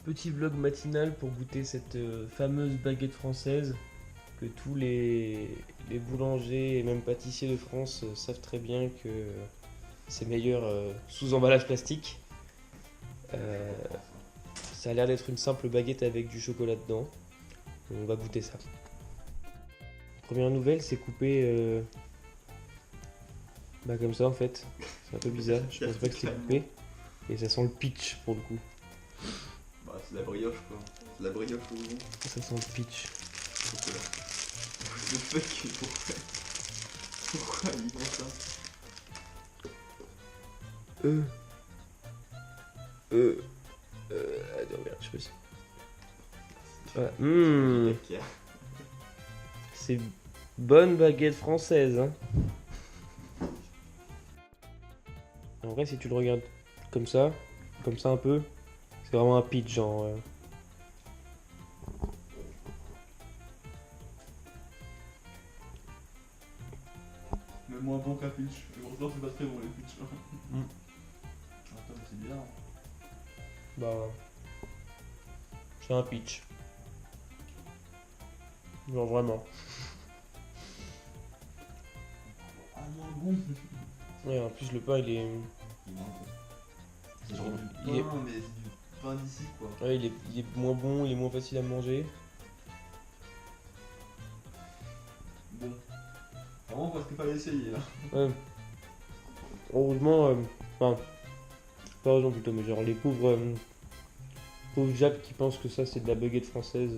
Petit vlog matinal pour goûter cette fameuse baguette française que tous les boulangers et même pâtissiers de France savent très bien que c'est meilleur sous emballage plastique. Euh, Ça a l'air d'être une simple baguette avec du chocolat dedans. On va goûter ça. Première nouvelle, c'est coupé comme ça en fait. C'est un peu bizarre, je pense pas que c'était coupé. Et ça sent le pitch pour le coup. Bah, c'est de la brioche quoi. C'est de la brioche au goût. Ça sent le pitch. Le fuck, pourquoi ils font ça? Attends, regarde, je sais pas si. Voilà. C'est bonne baguette française. Hein. En vrai, si tu le regardes comme ça un peu, c'est vraiment un pitch genre. Mais moins bon qu'un pitch. Et pourtant, c'est pas très bon les pitch. Attends, mais c'est bizarre. Bah. C'est un pitch. Genre vraiment. Ah, moins bon. Ouais, en plus, le pain il est. C'est genre du Il est- pain, mais c'est du pain d'ici quoi. Ouais, il est moins bon, il est moins facile à manger. Bon. Vraiment parce qu'il fallait essayer là. Ouais. Heureusement, enfin, pas heureusement plutôt, mais genre les pauvres Japs qui pensent que ça c'est de la baguette française.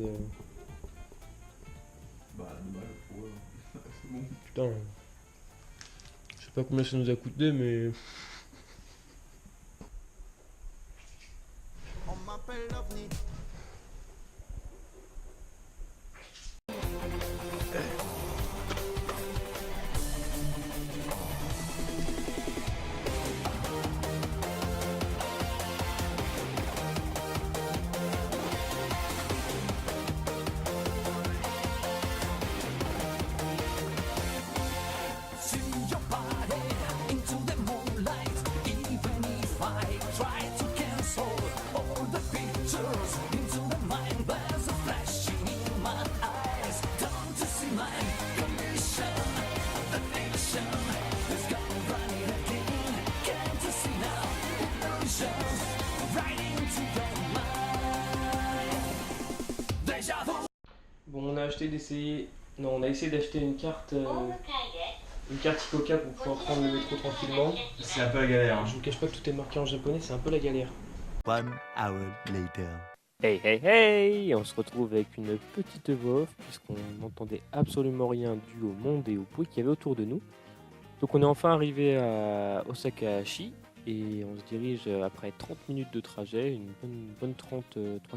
Bah, dommage pour eux. C'est bon. Putain, je sais pas combien ça nous a coûté, mais. On m'appelle l'OVNI. See your body into the moonlight. Even if I try to cancel all the pictures into the mind, there's a flashing in my eyes. Don't you see my condition? The nation is gone running again. Can't you see now? Illusions right into your mind. Déjà vu. Bon, on a essayé d'acheter une carte Icoca pour pouvoir prendre le métro tranquillement. C'est un peu la galère. Je vous cache pas que tout est marqué en japonais, c'est un peu la galère. 1 hour later. Hey hey hey, on se retrouve avec une petite voix off puisqu'on n'entendait absolument rien dû au monde et au bruit qu'il y avait autour de nous. Donc on est enfin arrivé à Osaka-Hashi et on se dirige après 30 minutes de trajet, une bonne 3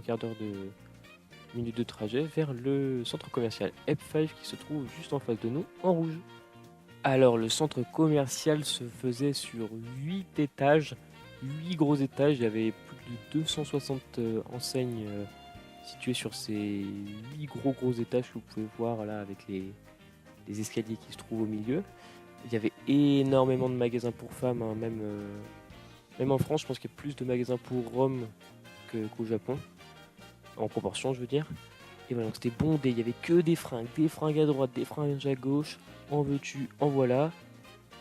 quarts d'heure de minutes de trajet vers le centre commercial F5 qui se trouve juste en face de nous en rouge. Alors le centre commercial se faisait sur 8 étages, 8 gros étages, il y avait plus de 260 enseignes situées sur ces 8 gros étages que vous pouvez voir là avec les escaliers qui se trouvent au milieu. Il y avait énormément de magasins pour femmes, hein, même en France, je pense qu'il y a plus de magasins pour hommes qu'au Japon, en proportion je veux dire. Et voilà, donc c'était bondé, il y avait que des fringues à droite, des fringues à gauche, en veux-tu, en voilà.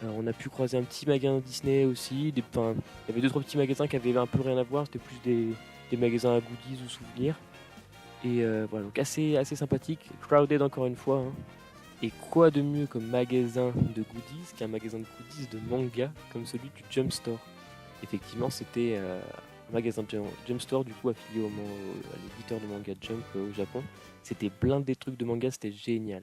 On a pu croiser un petit magasin Disney aussi, il y avait 2-3 petits magasins qui avaient un peu rien à voir, c'était plus des magasins à goodies ou souvenirs. Et voilà, donc assez sympathique, crowded encore une fois. Hein. Et quoi de mieux comme magasin de goodies qu'un magasin de goodies de manga comme celui du Jump Store. Effectivement, c'était un magasin Jump Store, du coup affilié à l'éditeur de manga Jump au Japon. C'était plein des trucs de manga, c'était génial.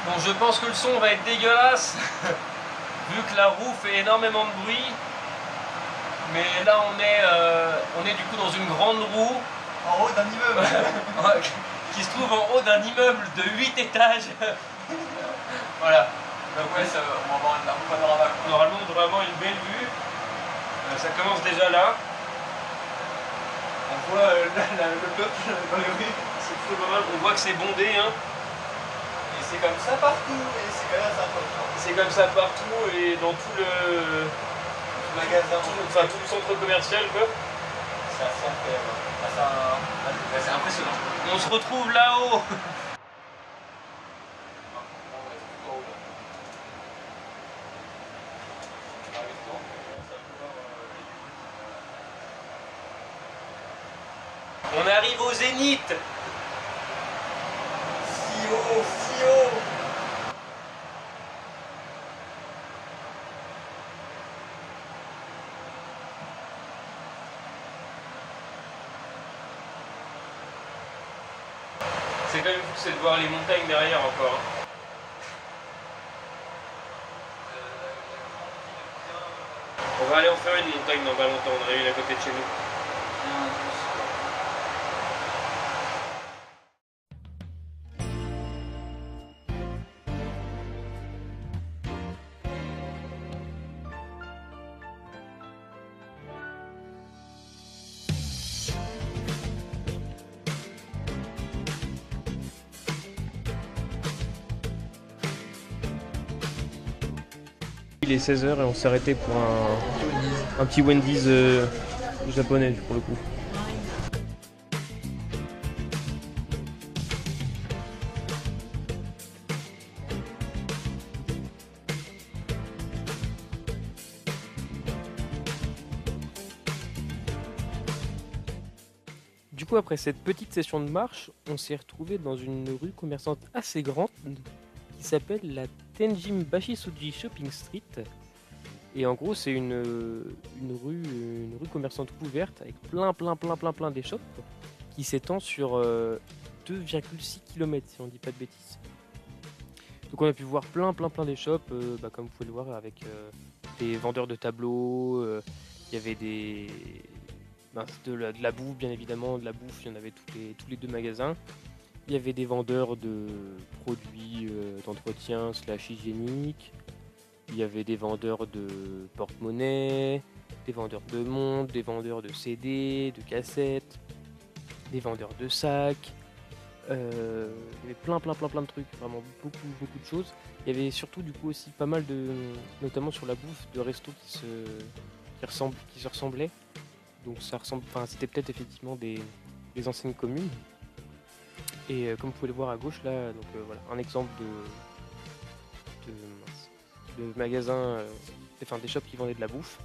Bon, je pense que le son va être dégueulasse, vu que la roue fait énormément de bruit. Mais là, on est du coup dans une grande roue. En haut d'un immeuble. Qui se trouve en haut d'un immeuble de 8 étages. Voilà. Donc ouais, ça, on va avoir un panorama. Normalement, on devrait avoir une belle vue. Ça commence déjà là. On voit le peuple dans les rues. C'est plutôt pas mal. On voit que c'est bondé. Hein. Et c'est comme ça partout. Et c'est quand même important. C'est comme ça partout et dans tout le Magasin. tout le centre commercial quoi. C'est assez incroyable. C'est impressionnant. On se retrouve là-haut. On arrive au zénith. Si haut, si haut. C'est quand même fou, c'est de voir les montagnes derrière encore. Hein. On va aller en faire une montagne dans pas longtemps, on a une à côté de chez nous. Il est 16h et on s'est arrêté pour un petit Wendy's japonais pour le coup. Du coup, après cette petite session de marche, on s'est retrouvé dans une rue commerçante assez grande qui s'appelle la Tenjin-Bashi Suji Shopping Street. Et en gros, c'est une rue commerçante couverte avec plein d'échoppes qui s'étend sur 2,6 km si on dit pas de bêtises. Donc on a pu voir plein d'échoppes, comme vous pouvez le voir avec des vendeurs de tableaux, il y avait de la bouffe bien évidemment, de la bouffe, il y en avait tous les 2 magasins. Il y avait des vendeurs de produits d'entretien / hygiénique. Il y avait des vendeurs de porte-monnaie, des vendeurs de montres, des vendeurs de CD, de cassettes, des vendeurs de sacs. Il y avait plein de trucs, vraiment beaucoup de choses. Il y avait surtout du coup aussi pas mal notamment sur la bouffe, de restos qui se ressemblaient. Donc c'était peut-être effectivement des enseignes communes. Et comme vous pouvez le voir à gauche là, donc voilà, un exemple de magasin, des shops qui vendaient de la bouffe,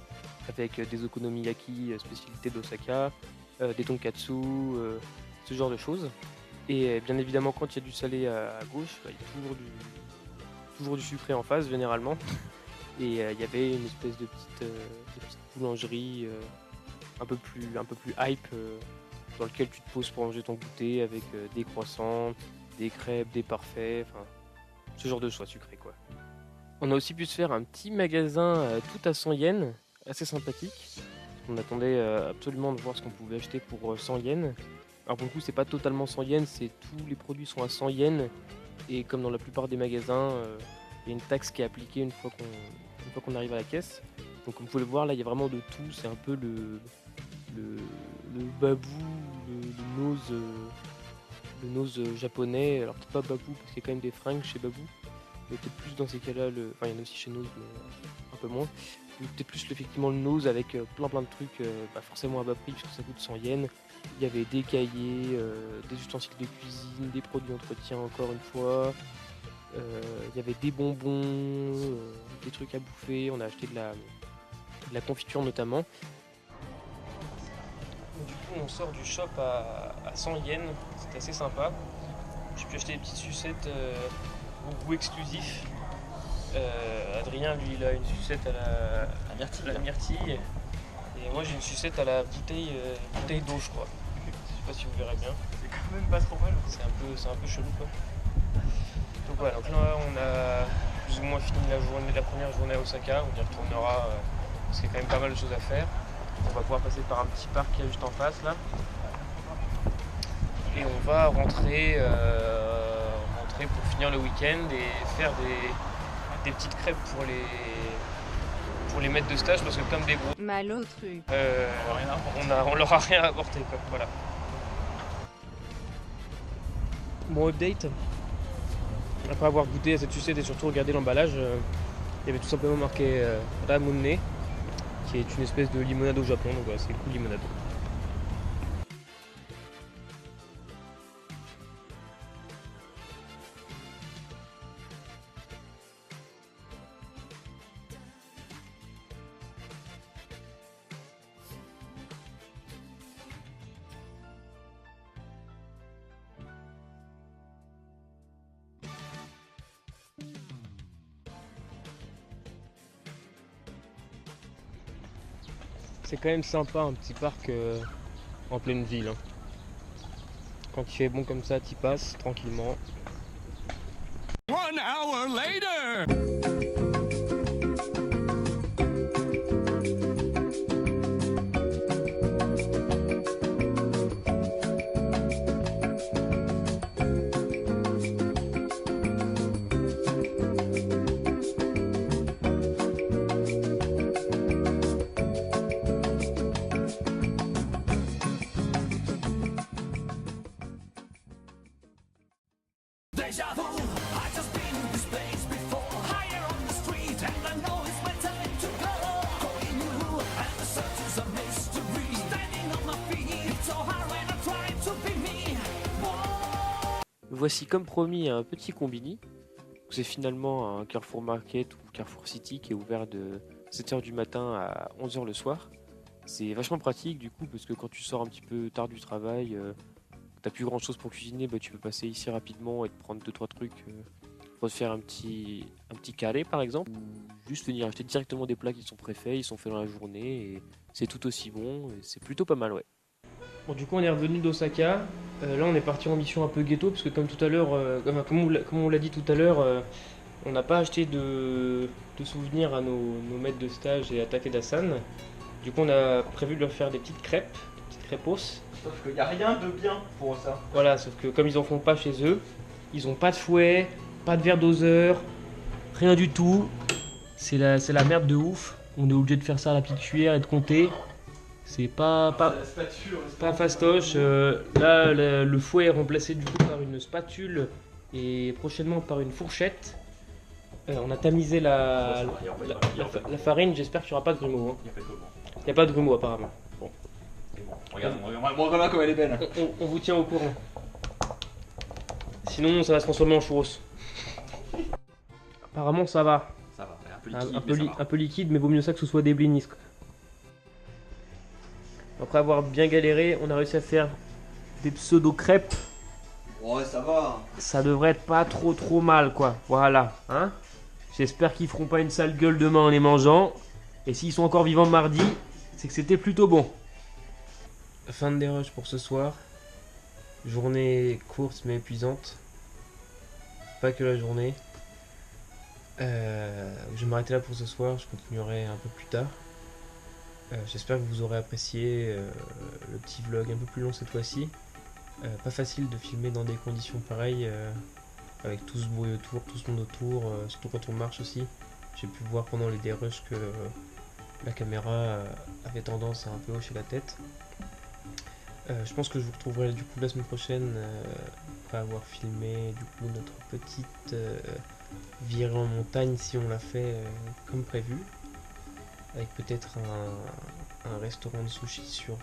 avec des okonomiyaki, spécialité d'Osaka, des tonkatsu, ce genre de choses. Et bien évidemment, quand il y a du salé à gauche, il y a toujours du sucré en face généralement. Et il y avait une espèce de petite boulangerie un peu plus hype. Dans lequel tu te poses pour manger ton goûter avec des croissants, des crêpes, des parfaits, enfin ce genre de choix sucré quoi. On a aussi pu se faire un petit magasin tout à 100 yens, assez sympathique. On attendait absolument de voir ce qu'on pouvait acheter pour 100 yens. Alors pour le coup c'est pas totalement 100 yens, c'est tous les produits sont à 100 yens et comme dans la plupart des magasins, il y a une taxe qui est appliquée une fois qu'on arrive à la caisse. Donc comme vous pouvez le voir là il y a vraiment de tout, c'est un peu le babou, le nose japonais. Alors peut-être pas babou parce qu'il y a quand même des fringues chez babou, mais peut-être plus dans ces cas-là, enfin il y en a aussi chez nose mais un peu moins. Peut-être plus effectivement le nose avec plein de trucs, forcément à bas prix puisque ça coûte 100 yens. Il y avait des cahiers, des ustensiles de cuisine, des produits d'entretien encore une fois. Il y avait des bonbons, des trucs à bouffer. On a acheté de la confiture notamment. Du coup on sort du shop à 100 yens, c'est assez sympa. J'ai pu acheter des petites sucettes au goût exclusif. Adrien lui il a une sucette à la myrtille. Et moi j'ai une sucette à la bouteille d'eau je crois. Je sais pas si vous verrez bien. C'est quand même pas trop mal. C'est un peu chelou quoi. Donc voilà, donc là on a plus ou moins fini la première journée à Osaka, on y retournera parce qu'il y a quand même pas mal de choses à faire. On va pouvoir passer par un petit parc qui est juste en face là. Et on va rentrer pour finir le week-end et faire des petites crêpes pour les maîtres de stage parce que comme des gros, Mal au truc. on leur a rien apporté quoi. Voilà. Mon update, après avoir goûté à cette sucette et surtout regardé l'emballage, il y avait tout simplement marqué Ramune, qui est une espèce de limonade au Japon, donc voilà, c'est le coup limonade. C'est quand même sympa un petit parc en pleine ville. Hein. Quand il fait bon comme ça, t'y passes tranquillement. 1 hour later! Deja vu, I just been in this place before. Higher on the street, and I know it's my time to go. Calling you, and the search is a mystery. Standing on my feet, it's so hard when I try to be me. Voici comme promis un petit combini. C'est finalement un Carrefour Market ou Carrefour City qui est ouvert de 7h du matin à 11h le soir. C'est vachement pratique du coup parce que quand tu sors un petit peu tard du travail, t'as plus grand chose pour cuisiner, bah, tu peux passer ici rapidement et te prendre 2-3 trucs pour te faire un petit carré par exemple. Ou juste venir acheter directement des plats qui sont préfaits, ils sont faits dans la journée et c'est tout aussi bon et c'est plutôt pas mal ouais. Bon du coup on est revenu d'Osaka, là on est parti en mission un peu ghetto parce que comme tout à l'heure, comme on l'a dit tout à l'heure, on n'a pas acheté de souvenirs à nos maîtres de stage et à Takeda-san. Du coup on a prévu de leur faire des petites crêpos. Sauf qu'il n'y a rien de bien pour ça. Voilà, sauf que comme ils en font pas chez eux, ils ont pas de fouet, pas de verre doseur, rien du tout. C'est la merde de ouf. On est obligé de faire ça à la petite cuillère et de compter. C'est pas fastoche. Là, le fouet est remplacé du coup par une spatule et prochainement par une fourchette. On a tamisé la farine. J'espère qu'il n'y aura pas de grumeaux. Hein. Il n'y a pas de grumeaux apparemment. Bon. Regarde comme elle est belle. On vous tient au courant. Sinon, ça va se transformer en churros. Apparemment, ça va. Ça va, un peu liquide, Mais vaut mieux ça que ce soit des blinis. Après avoir bien galéré, on a réussi à faire des pseudo-crêpes. Ouais, ça va. Ça devrait être pas trop mal, quoi. Voilà, hein. J'espère qu'ils feront pas une sale gueule demain en les mangeant. Et s'ils sont encore vivants mardi, c'est que c'était plutôt bon. Fin de dérush pour ce soir. Journée courte mais épuisante. Pas que la journée. Je vais m'arrêter là pour ce soir. Je continuerai un peu plus tard. J'espère que vous aurez apprécié le petit vlog un peu plus long cette fois-ci. Pas facile de filmer dans des conditions pareilles. Avec tout ce bruit autour, tout ce monde autour. Surtout quand on marche aussi. J'ai pu voir pendant les dérushs que la caméra avait tendance à un peu hocher la tête. Je pense que je vous retrouverai du coup la semaine prochaine après avoir filmé du coup notre petite virée en montagne si on l'a fait comme prévu, avec peut-être un restaurant de sushi sur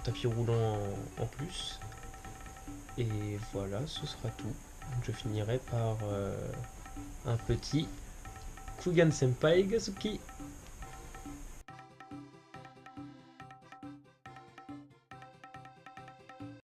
tapis roulant en plus. Et voilà, ce sera tout. Donc je finirai par un petit Kugan Senpai Gasuki.